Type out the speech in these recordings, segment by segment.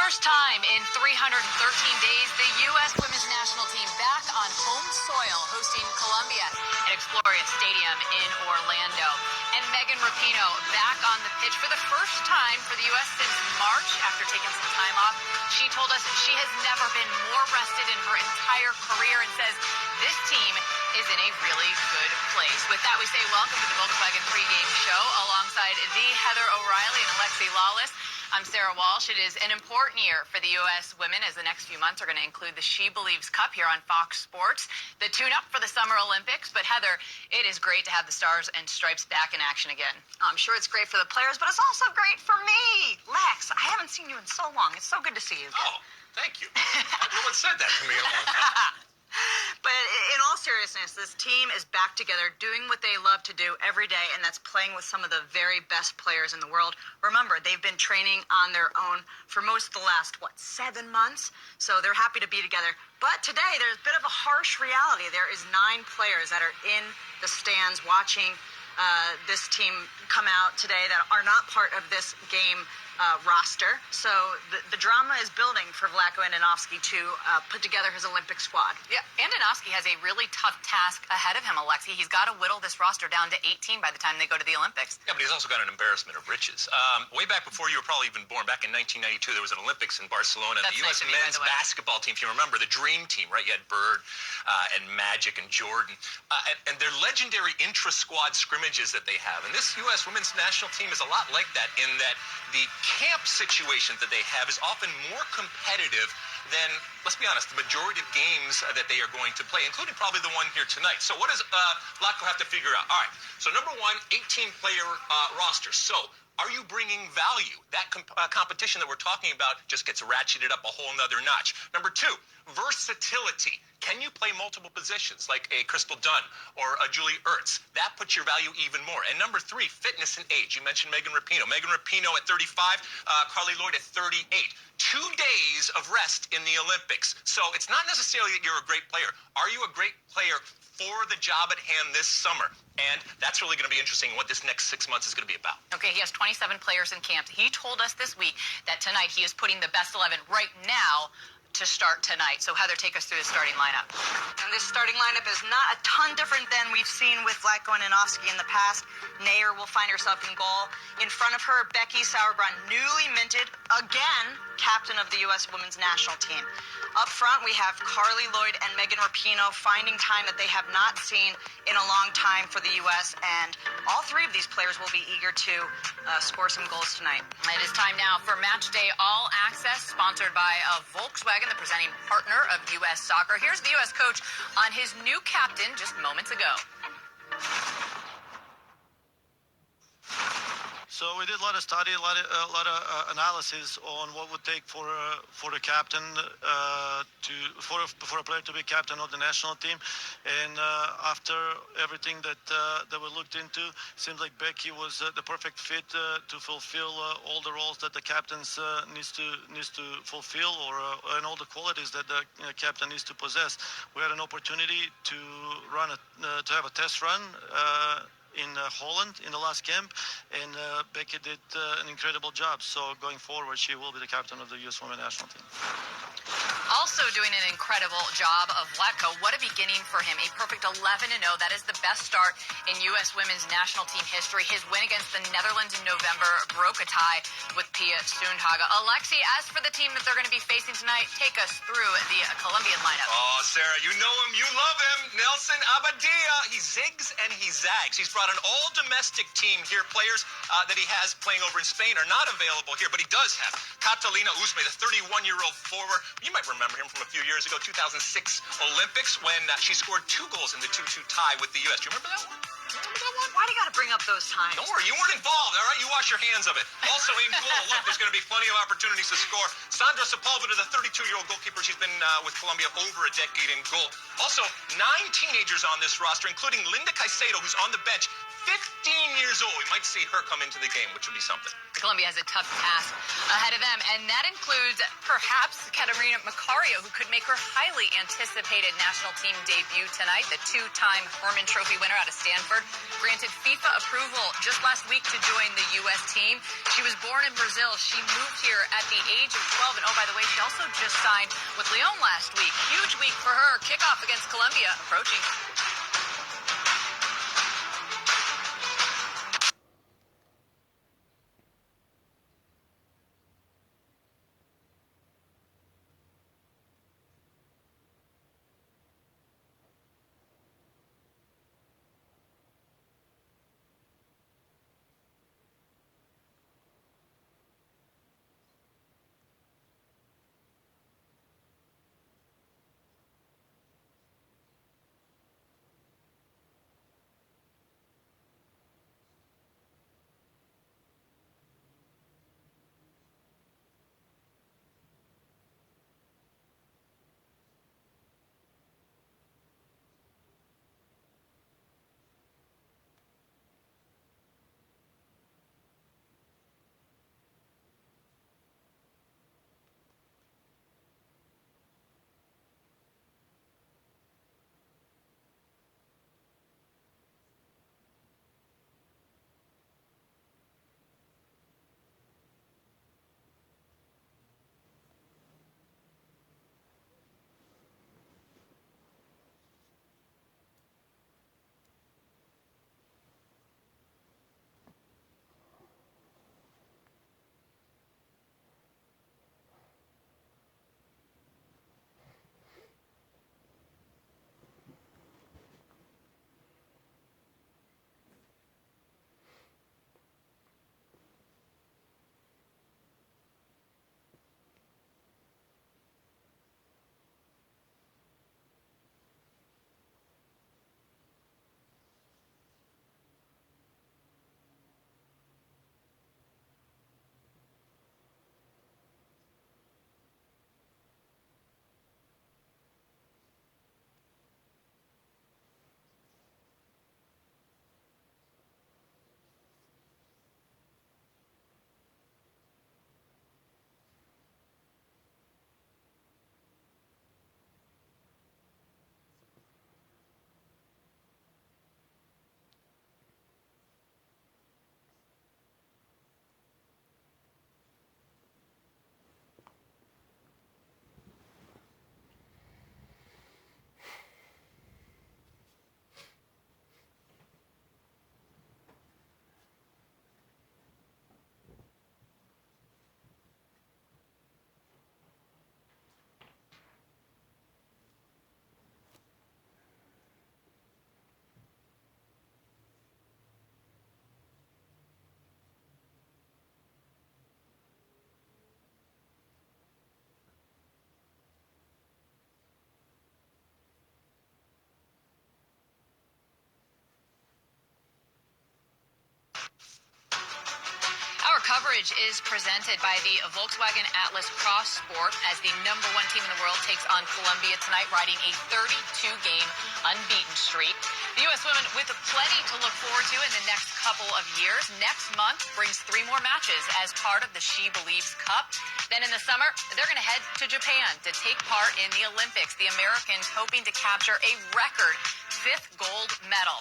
first time in 313 days, the U.S. women's national team back on home soil, hosting Colombia at Exploria Stadium in Orlando. And Megan Rapinoe back on the pitch for the first time for the U.S. since March after taking some time off. She told us she has never been more rested in her entire career and says this team is in a really good place. With that, we say welcome to the Volkswagen pregame show alongside the Heather O'Reilly and Alexi Lawless. I'm Sarah Walsh. It is an important year for the U.S. women as the next few months are going to include the She Believes Cup here on Fox Sports, the tune-up for the Summer Olympics. But Heather, it is great to have the Stars and Stripes back in action again. I'm sure it's great for the players, but it's also great for me. Lex, I haven't seen you in so long. It's so good to see you again. Oh, thank you. No one said that to me in a long time. But in all seriousness, this team is back together doing what they love to do every day, and that's playing with some of the very best players in the world. Remember, they've been training on their own for most of the last, 7 months? So they're happy to be together. But today, there's a bit of a harsh reality. There is 9 players that are in the stands watching this team come out today that are not part of this game roster. So the drama is building for Vlatko Andonovski to put together his Olympic squad. Yeah, Andonovski has a really tough task ahead of him, Alexi. He's got to whittle this roster down to 18 by the time they go to the Olympics. Yeah, but he's also got an embarrassment of riches. Way back before you were probably even born, back in 1992, there was an Olympics in Barcelona. That's The U.S. nice of you, men's basketball team, if you remember, the Dream Team, right? You had Bird and Magic and Jordan. And their legendary intra-squad scrimmages that they have. And this U.S. women's national team is a lot like that in that the camp situation that they have is often more competitive than, let's be honest, the majority of games that they are going to play, including probably the one here tonight. So what does Vlatko have to figure out? All right, so number one, 18-player roster. So are you bringing value? That competition that we're talking about just gets ratcheted up a whole nother notch. Number two, versatility. Can you play multiple positions like a Crystal Dunn or a Julie Ertz? That puts your value even more. And number three, fitness and age. You mentioned Megan Rapinoe. Megan Rapinoe at 35, Carly Lloyd at 38. 2 days of rest in the Olympics. So it's not necessarily that you're a great player. Are you a great player for the job at hand this summer? And that's really going to be interesting what this next 6 months is going to be about. Okay, he has 27 players in camp. He told us this week that tonight he is putting the best 11 right now to start tonight. So Heather, take us through the starting lineup. And this starting lineup is not a ton different than we've seen with Vlatko Andonovski in the past. Nair will find herself in goal. In front of her, Becky Sauerbrunn, newly minted, again, captain of the U.S. women's national team. Up front, we have Carly Lloyd and Megan Rapinoe finding time that they have not seen in a long time for the U.S., and all 3 of these players will be eager to score some goals tonight. It is time now for Match Day All Access, sponsored by Volkswagen, the presenting partner of U.S. Soccer. Here's the U.S. coach on his new captain just moments ago. So we did a lot of study, a lot of analysis on what would take for the captain for a player to be captain of the national team. And after everything that we looked into, seems like Becky was the perfect fit to fulfill all the roles that the captains needs to fulfill, and all the qualities that the captain needs to possess. We had an opportunity to have a test run in Holland in the last camp, and Becky did an incredible job. So going forward, she will be the captain of the U.S. women's national team. Also doing an incredible job of Vlatko. What a beginning for him. A perfect 11-0. That is the best start in U.S. women's national team history. His win against the Netherlands in November broke a tie with Pia Sundhage. Alexi, as for the team that they're going to be facing tonight, take us through the Colombian lineup. Oh, Sarah, you know him. You love him. Nelson Abadia. He zigs and he zags. He's brought an all-domestic team here. Players that he has playing over in Spain are not available here, but he does have Catalina Usme, the 31-year-old forward. You might remember him from a few years ago, 2006 Olympics, when she scored 2 goals in the 2-2 tie with the U.S. Do you remember that one? Why do you got to bring up those times? Don't worry, you weren't involved, all right? You wash your hands of it. Also in goal, look, there's going to be plenty of opportunities to score. Sandra Sepulveda, the 32-year-old goalkeeper, she's been with Colombia over a decade in goal. Also, 9 teenagers on this roster, including Linda Caicedo, who's on the bench. 15 years old. We might see her come into the game, which would be something. Colombia has a tough task ahead of them, and that includes perhaps Catarina Macario, who could make her highly anticipated national team debut tonight. The two-time Herman Trophy winner out of Stanford granted FIFA approval just last week to join the U.S. team. She was born in Brazil. She moved here at the age of 12, and oh, by the way, she also just signed with Lyon last week. Huge week for her. Kickoff against Colombia approaching. Our coverage is presented by the Volkswagen Atlas Cross Sport as the #1 team in the world takes on Colombia tonight, riding a 32-game unbeaten streak. The U.S. women with plenty to look forward to in the next couple of years. Next month brings 3 more matches as part of the She Believes Cup. Then in the summer, they're going to head to Japan to take part in the Olympics. The Americans hoping to capture a record 5th gold medal.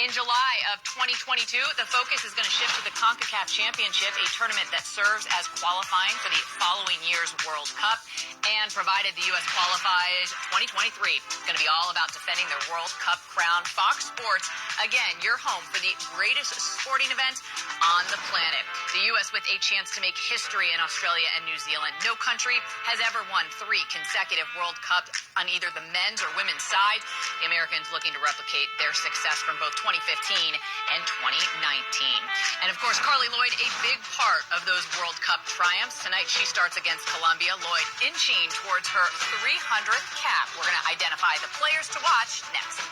In July of 2022, the focus is going to shift to the CONCACAF Championship, a tournament that serves as qualifying for the following year's World Cup. And provided the U.S. qualifies, 2023 is going to be all about defending their World Cup crown. Fox Sports, again, your home for the greatest sporting event on the planet. The U.S. with a chance to make history in Australia and New Zealand. No country has ever won 3 consecutive World Cups on either the men's or women's side. The Americans looking to replicate their success from both 2015 and 2019. And of course, Carly Lloyd, a big part of those World Cup triumphs. Tonight she starts against Colombia. Lloyd inching towards her 300th cap. We're going to identify the players to watch next.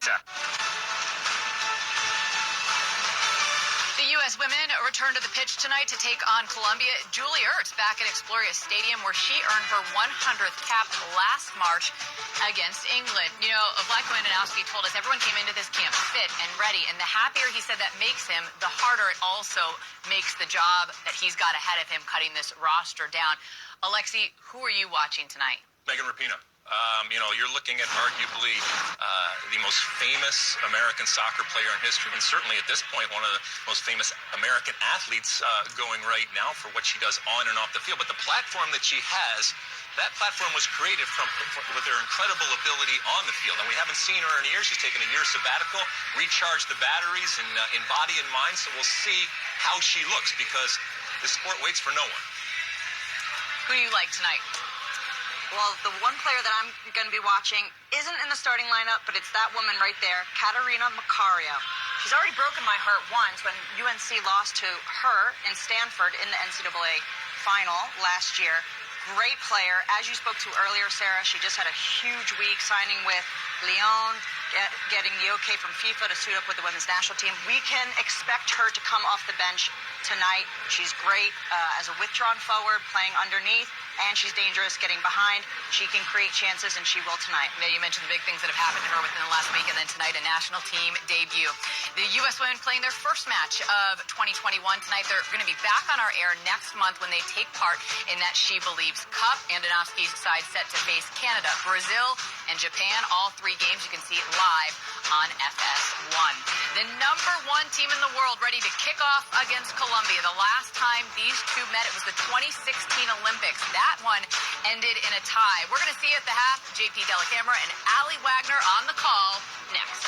The U.S. women return to the pitch tonight to take on Colombia. Julie Ertz back at Exploria Stadium, where she earned her 100th cap last March against England. You know, Vlatko Andonovski told us everyone came into this camp fit and ready, and the happier he said that makes him, the harder it also makes the job that he's got ahead of him cutting this roster down. Alexi, who are you watching tonight? Megan Rapinoe. You know, you're looking at arguably the most famous American soccer player in history, and certainly at this point, one of the most famous American athletes going right now for what she does on and off the field. But the platform that she has, that platform was created with her incredible ability on the field. And we haven't seen her in years. She's taken a year sabbatical, recharged the batteries in body and mind. So we'll see how she looks, because this sport waits for no one. Who do you like tonight? Well, the one player that I'm going to be watching isn't in the starting lineup, but it's that woman right there, Catarina Macario. She's already broken my heart once when UNC lost to her in Stanford in the NCAA final last year. Great player. As you spoke to earlier, Sarah, she just had a huge week signing with Lyon, getting the okay from FIFA to suit up with the women's national team. We can expect her to come off the bench tonight. She's great as a withdrawn forward, playing underneath, and she's dangerous getting behind. She can create chances, and she will tonight. Now, you mentioned the big things that have happened to her within the last week, and then tonight a national team debut. The U.S. women playing their first match of 2021 tonight. They're going to be back on our air next month when they take part in that She Believes Cup. Andonovski's side set to face Canada, Brazil, and Japan. All three games you can see live on FS1. The number one team in the world ready to kick off against Colombia. The last time these two met, it was the 2016 Olympics. That one ended in a tie. We're going to see at the half JP Delacamera and Allie Wagner on the call next.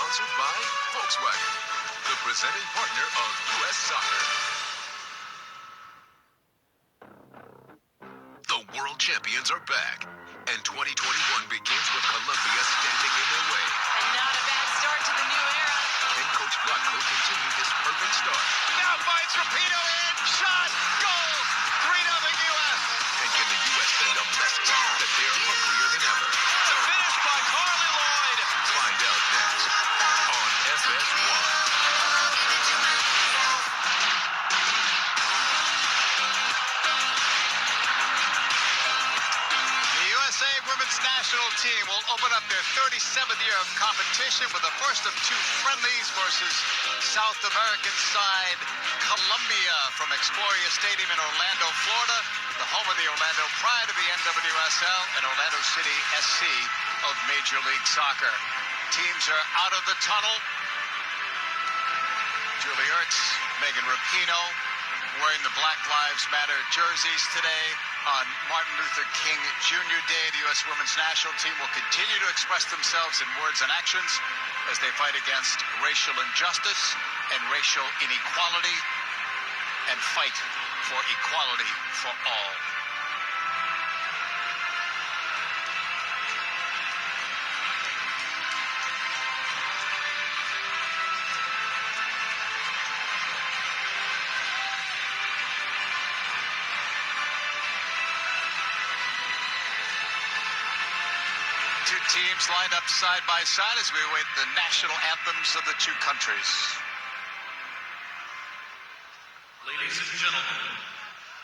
sponsored by Volkswagen, the presenting partner of U.S. Soccer. The world champions are back, and 2021 begins with Colombia standing in their way. And not a bad start to the new era. Can Coach Blanco continue his perfect start? Now finds Rapinoe in, shot, goal, 3-0 U.S. And can the U.S. send a message that they're hungrier than ever? The finish by Carly Lloyd. Find out next on FS1. The USA women's national team will open up their 37th year of competition with the first of two friendlies versus South American side Colombia from Exploria Stadium in Orlando, Florida, the home of the Orlando Pride of the NWSL and Orlando City SC of Major League Soccer. Teams are out of the tunnel. Julie Ertz, Megan Rapinoe wearing the Black Lives Matter jerseys today. On Martin Luther King Jr. Day, the U.S. women's national team will continue to express themselves in words and actions as they fight against racial injustice and racial inequality and fight for equality for all. Two teams lined up side by side as we await the national anthems of the two countries. Ladies and gentlemen,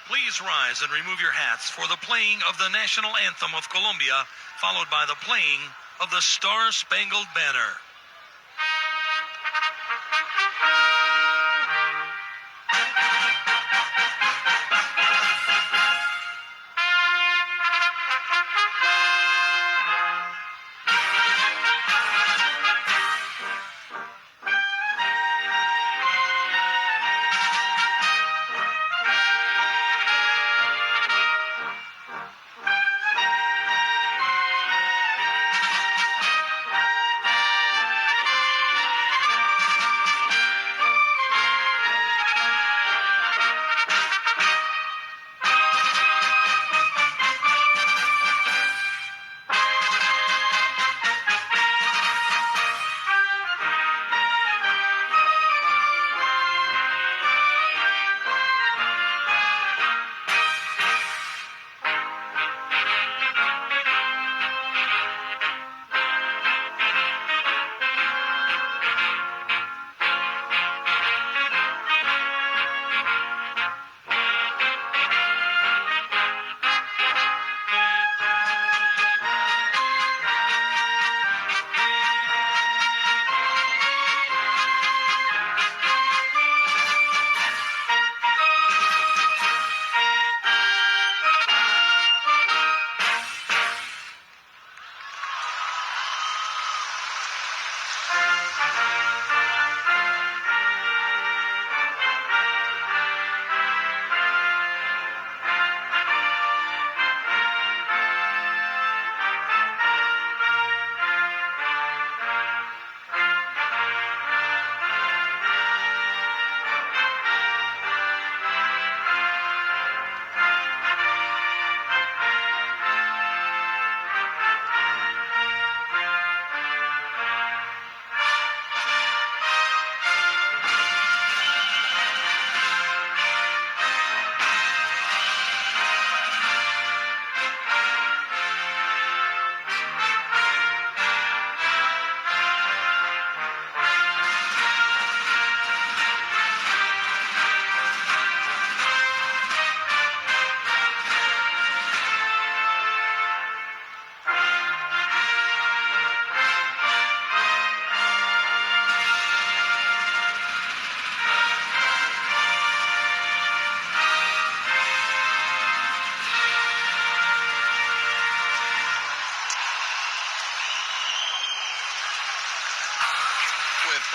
please rise and remove your hats for the playing of the national anthem of Colombia, followed by the playing of the Star-Spangled Banner.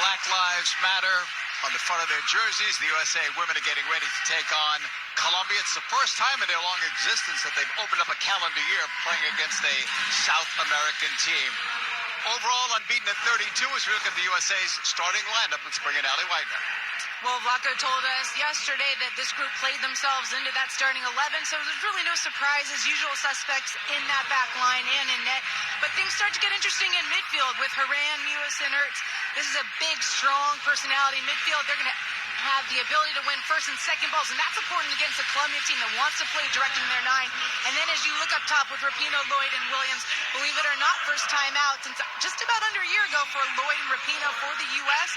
Black Lives Matter on the front of their jerseys. The USA women are getting ready to take on Colombia. It's the first time in their long existence that they've opened up a calendar year playing against a South American team. overall unbeaten at 32 as we look at the USA's starting lineup. Let's bring in Ali Widener. Well, Vlaco told us yesterday that this group played themselves into that starting 11, so there's really no surprises. Usual suspects in that back line and in net. But things start to get interesting in midfield with Haran, Mewis, and Ertz. This is a big, strong personality midfield. They're going to have the ability to win first and second balls, and that's important against a Colombia team that wants to play directing their 9. And then as you look up top with Rapinoe, Lloyd, and Williams, believe it or not, first time out since just about under a year ago for Lloyd and Rapinoe for the U.S.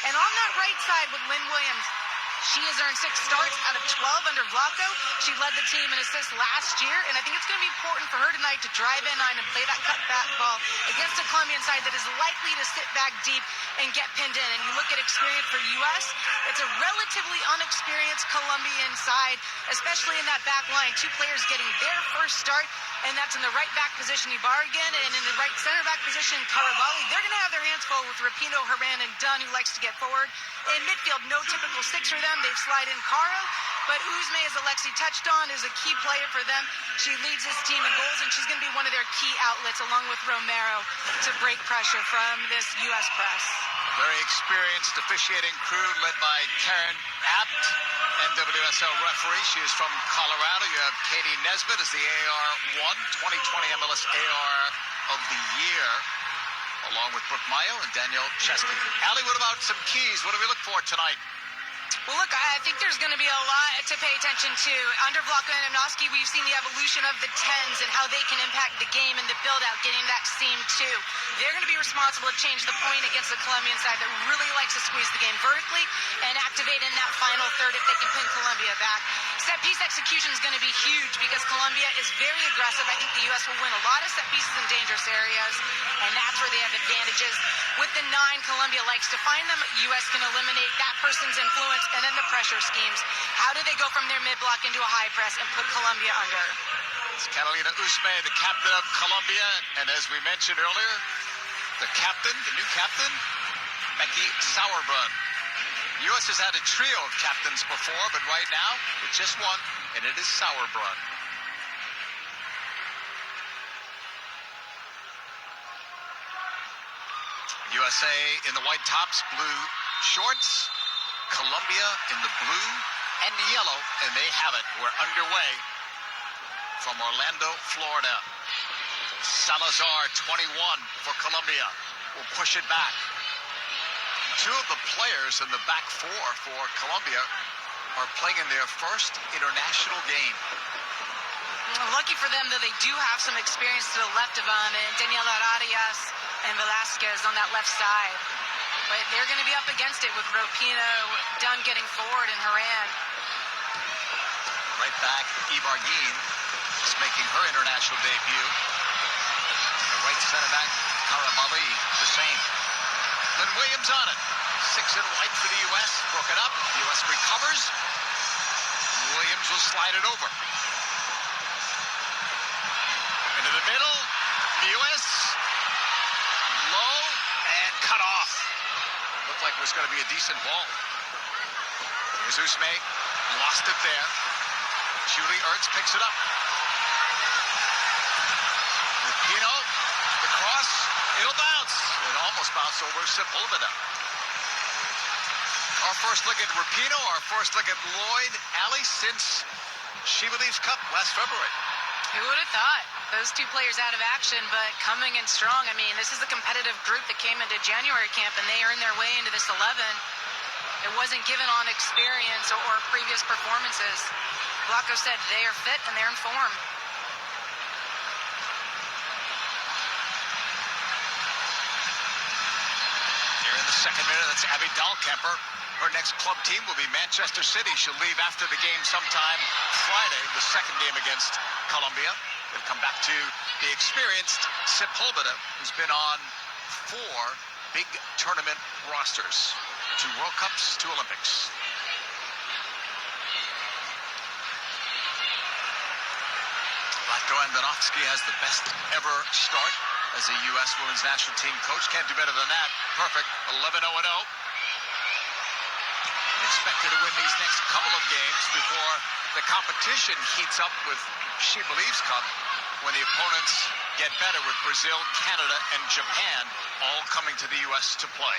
And on that right side with Lynn Williams, she has earned 6 starts out of 12 under Vlaco. She led the team in assists last year, and I think it's going to be important for her tonight to drive in on and play that cutback ball against a Colombian side that is likely to sit back deep and get pinned in. And you look at experience for U.S., it's a relatively unexperienced Colombian side, especially in that back line. 2 players getting their first start, and that's in the right back position, Ibarguen, and in the right center back position, Carabali. They're going to have their hands full with Rapinoe, Haran, and Dunn, who likes to get forward. In midfield, no typical 6 for them. They've slid in Caro, but Uzme, as Alexi touched on, is a key player for them. She leads this team in goals, and she's going to be one of their key outlets, along with Romero, to break pressure from this U.S. press. Very experienced officiating crew led by Karen Abt, NWSL referee. She is from Colorado. You have Katie Nesbitt as the AR1, 2020 MLS AR of the Year, along with Brooke Mayo and Danielle Chesky. Ali, what about some keys? What do we look for tonight? Well, look, I think there's going to be a lot to pay attention to. Under Vlaco and Anowski, we've seen the evolution of the 10s and how they can impact the game and the build-out, getting that seam too. They're going to be responsible to change the point against the Colombian side that really likes to squeeze the game vertically and activate in that final third if they can pin Colombia back. Set-piece execution is going to be huge because Colombia is very aggressive. I think the U.S. will win a lot of set pieces in dangerous areas, and that's where they have advantages. With the 9, Colombia likes to find them. U.S. can eliminate that person's influence, and then the pressure schemes. How do they go from their mid-block into a high press and put Colombia under? It's Catalina Uzme, the captain of Colombia, and as we mentioned earlier, the new captain, Becky Sauerbrunn. The U.S. has had a trio of captains before, but right now, it's just one, and it is Sauerbrunn. USA in the white tops, blue shorts. Colombia in the blue and yellow, and they have it. We're underway from Orlando, Florida. Salazar, 21 for Colombia, will push it back. 2 of the players in the back 4 for Colombia are playing in their first international game. Lucky for them, though, they do have some experience to the left of them, and Daniela Arias and Velasquez on that left side. But they're going to be up against it with Rapinoe, Dunn getting forward, and Haran. Right back, Ibarguen is making her international debut. The right center back, Carabali, the same. Lynn Williams on it. 6 in white for the U.S. Broken up. U.S. recovers. Williams will slide it over. Into the middle. The U.S. low and cut off. Looked like it was going to be a decent ball. Here's Uzme. Lost it there. Julie Ertz picks it up. Rapinoe, the cross. It'll bounce. It almost bounced over Sepulveda. Our first look at Rapinoe, our first look at Lloyd Alley since She Believes Cup last February. Who would have thought? Those 2 players out of action, but coming in strong. I mean, this is a competitive group that came into January camp, and they earned their way into this 11. It wasn't given on experience or previous performances. Vlaco said they are fit and they're in form. Here in the second minute, that's Abby Dahlkemper. Her next club team will be Manchester City. She'll leave after the game sometime Friday, the second game against Colombia. They'll come back to the experienced Sepulveda, who's been on 4 big tournament rosters. 2 World Cups, 2 Olympics. Vlaco Andonovski has the best ever start as a U.S. women's national team coach. Can't do better than that. Perfect. 11-0-0. Expected to win these next couple of games before the competition heats up with She Believes Cup, when the opponents get better with Brazil, Canada, and Japan all coming to the U.S. to play.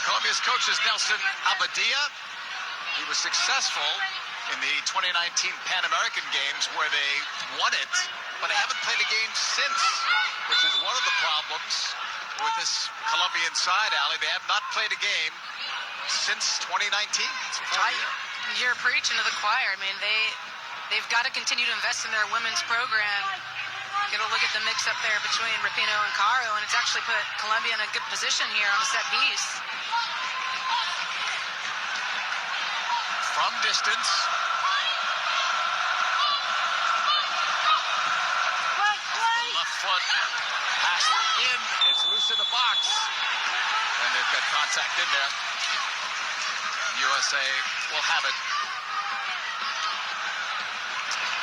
Colombia's coach is Nelson Abadia. He was successful in the 2019 Pan American Games where they won it, but they haven't played a game since, which is one of the problems with this Colombian side, Ali. They have not played a game since 2019. It's a full year. You're preaching to the choir. I mean, they've got to continue to invest in their women's program. Get a look at the mix up there between Rapinoe and Caro, and it's actually put Colombia in a good position here on the set piece. From distance. The left foot passed in. It's loose in the box. And they've got contact in there. USA will have it.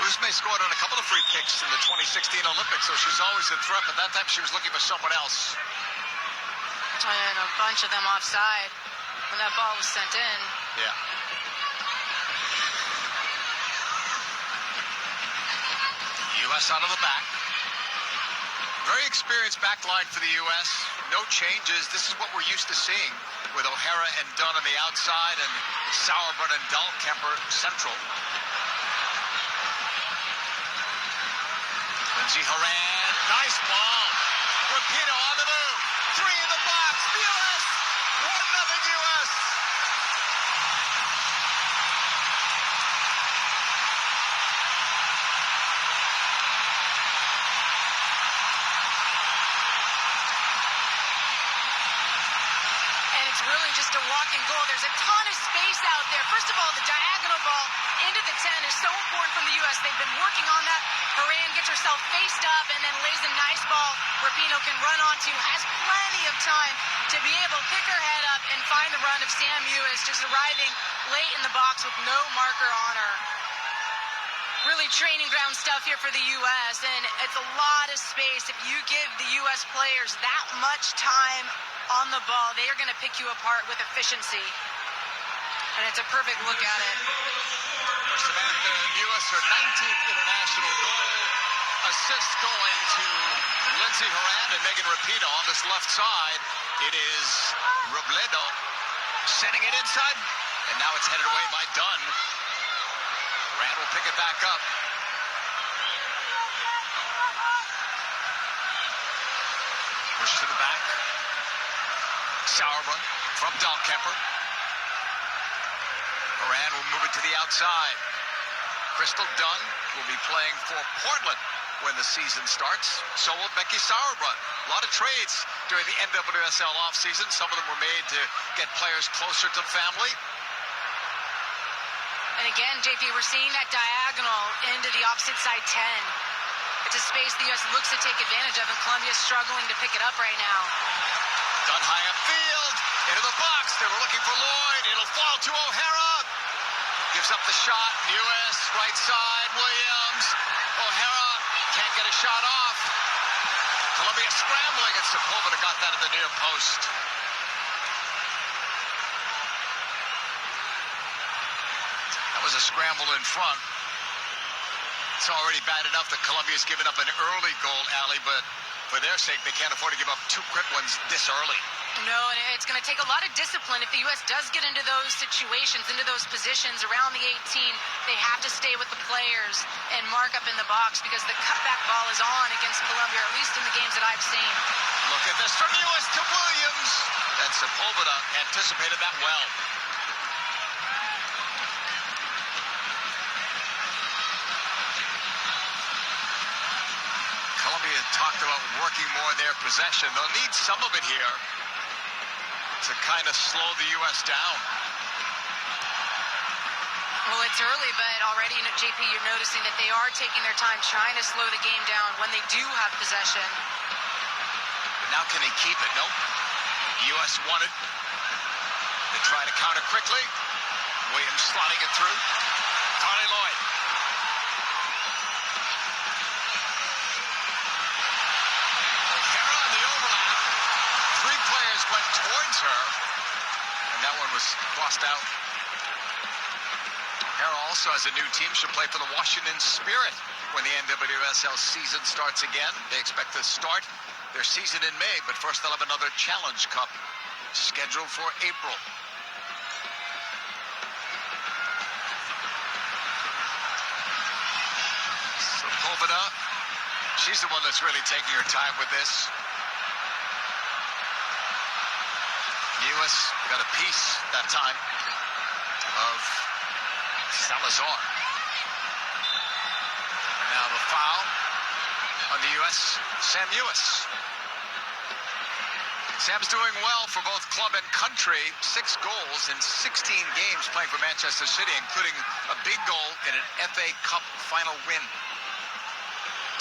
Usme scored on a couple of free kicks in the 2016 Olympics, so she's always a threat, but that time she was looking for someone else. And a bunch of them offside when that ball was sent in. Yeah. U.S. out of the back. Very experienced back line for the U.S. No changes. This is what we're used to seeing with O'Hara and Dunn on the outside and Sauerbrunn and Dahlkemper central. Lindsey Horan, nice ball. Rapinoe on the move. 3 in the box. The U.S. 1-0 U.S. Really just a walking goal. There's a ton of space out there. First of all, the diagonal ball into the 10 is so important from the U.S. They've been working on that. Horan gets herself faced up and then lays a nice ball Rapinoe can run onto, has plenty of time to be able to pick her head up and find the run of Sam Ewis, just arriving late in the box with no marker on her. Really training ground stuff here for the U.S., and it's a lot of space. If you give the U.S. players that much time on the ball, they are going to pick you apart with efficiency. And it's a perfect look at it. For Samantha Ewis, her 19th international goal. Assist going to Lindsey Horan and Megan Rapinoe on this left side. It is Robledo sending it inside, and now it's headed away by Dunn. Horan will pick it back up. Push to the back. Sauerbrunn from Dahlkemper. Horan will move it to the outside. Crystal Dunn will be playing for Portland when the season starts. So will Becky Sauerbrunn. A lot of trades during the NWSL offseason. Some of them were made to get players closer to family. And again, JP, we're seeing that diagonal into the opposite side 10. It's a space the U.S. looks to take advantage of, and Colombia's struggling to pick it up right now. Dunn high upfield, into the box. They were looking for Lloyd. It'll fall to O'Hara. Gives up the shot. U.S. right side. Williams. O'Hara can't get a shot off. Colombia scrambling, and Sepulveda got that at the near post. That was a scramble in front. It's already bad enough that Colombia's given up an early goal, Ali, but for their sake, they can't afford to give up 2 quick ones this early. No, and it's going to take a lot of discipline. If the U.S. does get into those situations, into those positions around the 18, they have to stay with the players and mark up in the box, because the cutback ball is on against Colombia, or at least in the games that I've seen. Look at this from U.S. to Williams. And Sepulveda anticipated that well. Colombia talked about working more in their possession. They'll need some of it here to kind of slow the U.S. down. Well, it's early, but already, JP, you're noticing that they are taking their time trying to slow the game down when they do have possession. But now can they keep it? Nope. The U.S. won it. They try to counter quickly. Williams slotting it through. Carly Lloyd. O'Hara on the overlap. 3 players went towards her, and that one was crossed out. O'Hara also has a new team. She'll play for the Washington Spirit when the NWSL season starts again. They expect to start their season in May, but first they'll have another Challenge Cup scheduled for April. Sepulveda, she's the one that's really taking her time with this. US got a piece that time of Salazar. And now the foul on the US, Sam Ewis. Sam's doing well for both club and country. 6 goals in 16 games playing for Manchester City, including a big goal in an FA Cup final win.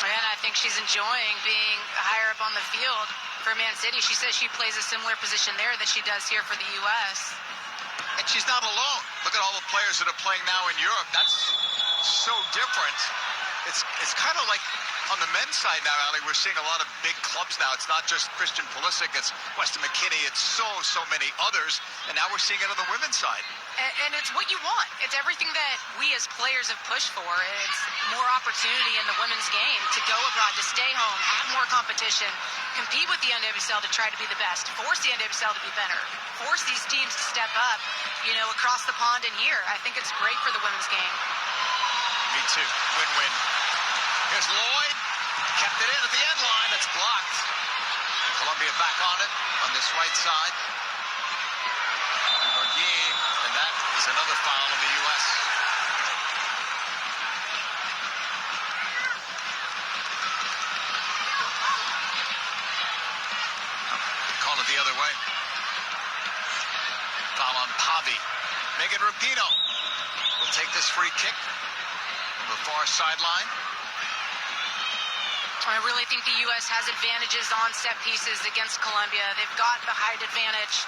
And I think she's enjoying being higher up on the field for Man City. She says she plays a similar position there that she does here for the U.S. And she's not alone. Look at all the players that are playing now in Europe. That's so different. It's kind of like on the men's side now, Ali, we're seeing a lot of big clubs now. It's not just Christian Pulisic, it's Weston McKennie, it's so many others. And now we're seeing it on the women's side. And it's what you want. It's everything that we as players have pushed for. It's more opportunity in the women's game to go abroad, to stay home, have more competition, compete with the NWSL to try to be the best, force the NWSL to be better, force these teams to step up, across the pond and here. I think it's great for the women's game. Me too. Win-win. Here's Lloyd. Kept it in at the end line. That's blocked. Colombia back on it on this right side. Margin, and that is another foul on the U.S. Call it the other way. Foul on Pavi. Megan Rapinoe will take this free kick from the far sideline. I really think the U.S. has advantages on set pieces against Colombia. They've got the height advantage.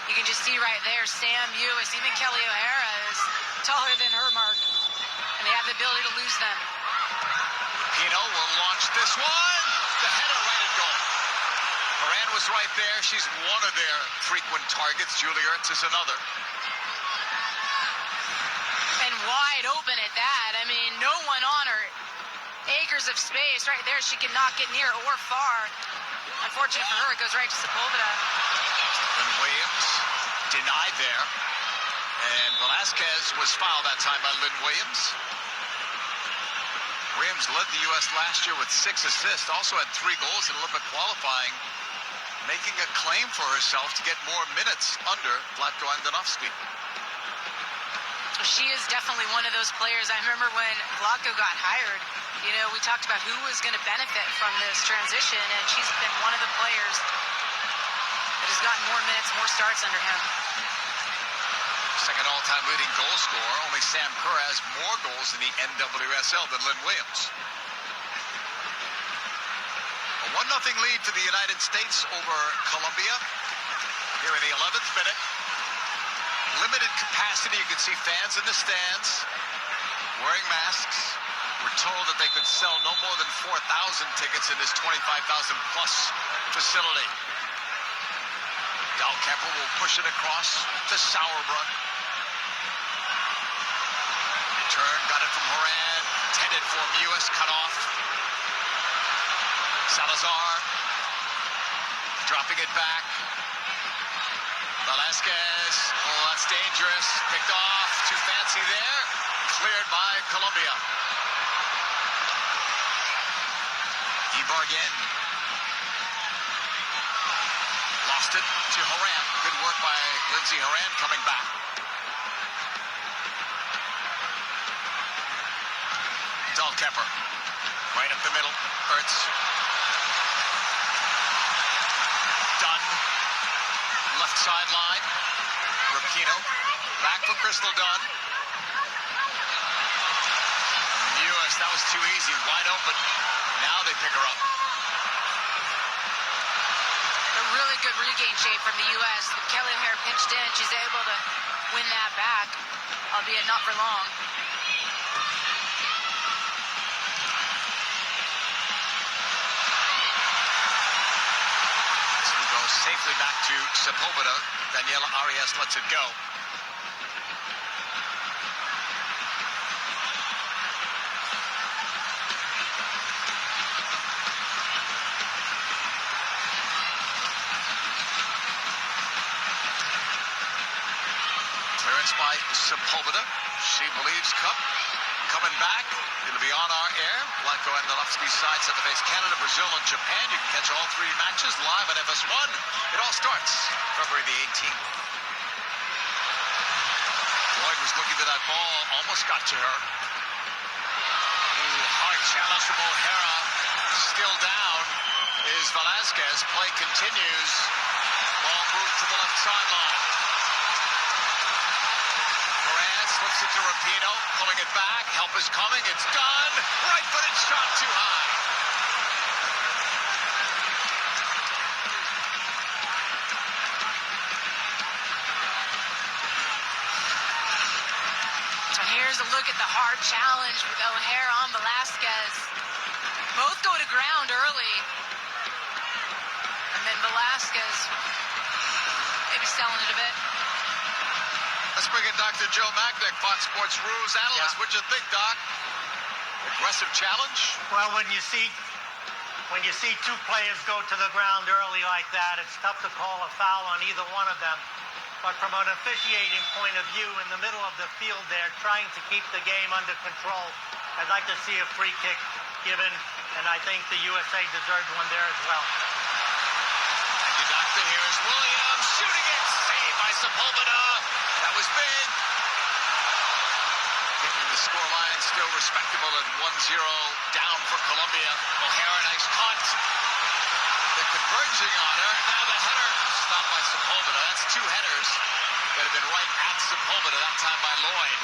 You can just see right there, Sam Ewis, even Kelly O'Hara is taller than her mark, and they have the ability to lose them. Rapinoe will launch this one. The header right at goal. Horan was right there. She's one of their frequent targets. Julie Ertz is another. And wide open at that. I mean, no one on her. Acres of space right there. She could not get near or far. Unfortunate for her, it goes right to Sepulveda. And Williams denied there. And Velasquez was fouled that time by Lynn Williams. Williams led the U.S. last year with 6 assists. Also had 3 goals in Olympic qualifying. Making a claim for herself to get more minutes under Vlatko Andonovski. She is definitely one of those players. I remember when Vlatko got hired, we talked about who was going to benefit from this transition, and she's been one of the players that has gotten more minutes, more starts under him. Second all-time leading goal scorer. Only Sam Kerr has more goals in the NWSL than Lynn Williams. A 1-0 lead to the United States over Colombia here in the 11th minute. Limited capacity. You can see fans in the stands wearing masks. We're told that they could sell no more than 4,000 tickets in this 25,000-plus facility. Dahlkemper will push it across to Sauerbrunn. Return, got it from Horan. Intended for Ewis, cut off. Salazar dropping it back. Velasquez, oh, that's dangerous. Picked off, too fancy there. Cleared by Colombia. Ibarguen. Lost it to Horan. Good work by Lindsey Horan coming back. Dahlkemper. Right up the middle. Ertz. Dunn. Left sideline. Rapinoe. Back for Crystal Dunn. US, that was too easy. Wide open. Now they pick her up. A really good regain shape from the U.S. Kelly O'Hara pinched in. She's able to win that back, albeit not for long. So we go safely back to Sepulveda. Daniela Arias lets it go. Defense by Sepulveda. She believes Cup coming back. It'll be on our air. Blanco and Nalewski's side set to face Canada, Brazil, and Japan. You can catch all 3 matches live on FS1. It all starts February the 18th. Lloyd was looking for that ball, almost got to her. Ooh, hard challenge from O'Hara. Still down is Velasquez. Play continues. Ball moved to the left sideline. Moran slips it to Rapinoe, pulling it back. Help is coming. It's done. Right-footed shot too high. So here's a look at the hard challenge with O'Hara on Velasquez. Both go to ground early. And then Velasquez maybe selling it a bit. Let's bring in Dr. Joe Magnick, Fox Sports Rules analyst. What'd you think, Doc? Aggressive challenge? Well, when you see 2 players go to the ground early like that, it's tough to call a foul on either one of them. But from an officiating point of view, in the middle of the field there, trying to keep the game under control, I'd like to see a free kick given, and I think the USA deserved one there as well. Thank you, Doctor. Here is Williams shooting it. Saved by Sepulveda. That was big. Keeping the scoreline still respectable at 1-0 down for Colombia. O'Hara, nice punt. They're converging on her. Now the header stopped by Sepulveda. That's 2 headers that have been right at Sepulveda, that time by Lloyd.